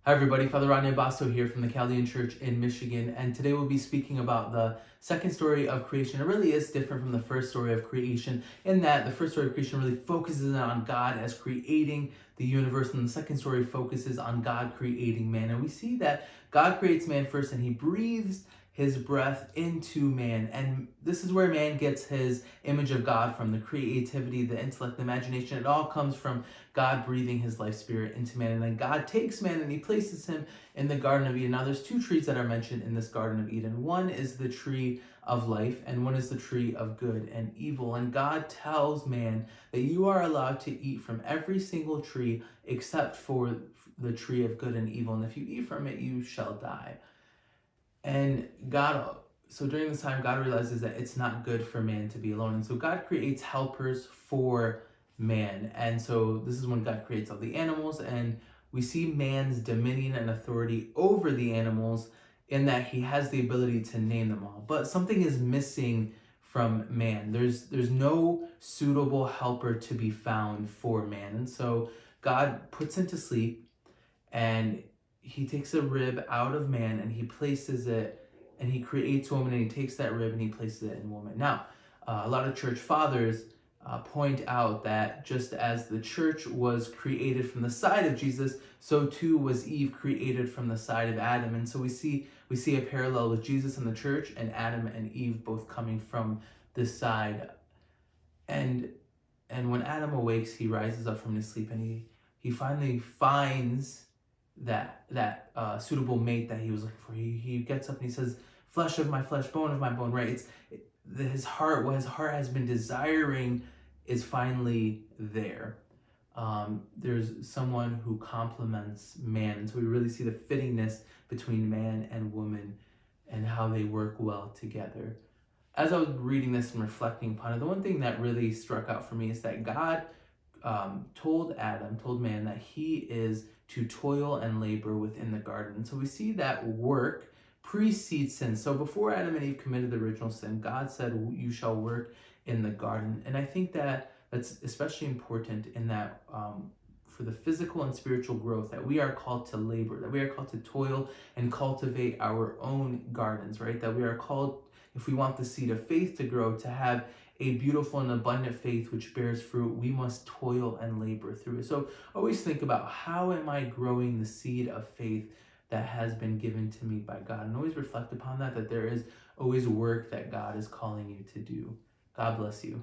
Hi everybody, Father Rodney Basso here from the Chaldean Church in Michigan, and today we'll be speaking about the second story of creation. It really is different from the first story of creation in that the first story of creation really focuses on God as creating the universe, and the second story focuses on God creating man. And we see that God creates man first and he breathes his breath into man, and this is where man gets his image of God from: the creativity, the intellect, the imagination. It all comes from God breathing his life spirit into man. And then God takes man and he places him in the Garden of Eden. Now there's two trees that are mentioned in this Garden of Eden. One is the tree of life and one is the tree of good and evil. And God tells man that you are allowed to eat from every single tree except for the tree of good and evil, and if you eat from it you shall die. And so during this time, God realizes that it's not good for man to be alone. And so God creates helpers for man. And so this is when God creates all the animals, and we see man's dominion and authority over the animals in that he has the ability to name them all. But something is missing from man. There's no suitable helper to be found for man. And so God puts him to sleep, and he takes a rib out of man and he places it, and he creates woman, and he takes that rib and he places it in woman. Now, a lot of church fathers point out that just as the church was created from the side of Jesus, so too was Eve created from the side of Adam. And so we see a parallel with Jesus and the church, and Adam and Eve both coming from this side. And when Adam awakes, he rises up from his sleep, and he finally finds that suitable mate that he was looking for. He gets up and he says, "Flesh of my flesh, bone of my bone." Right? What his heart has been desiring is finally there. There's someone who complements man, and so we really see the fittingness between man and woman and how they work well together. As I was reading this and reflecting upon it, the one thing that really struck out for me is that God told man that he is to toil and labor within the garden. So we see that work precedes sin. So before Adam and Eve committed the original sin, God said, "You shall work in the garden." And I think that that's especially important in that for the physical and spiritual growth, that we are called to labor, that we are called to toil and cultivate our own gardens, right? That we are called, if we want the seed of faith to grow, to have a beautiful and abundant faith which bears fruit, we must toil and labor through it. So always think about, how am I growing the seed of faith that has been given to me by God? And always reflect upon that there is always work that God is calling you to do. God bless you.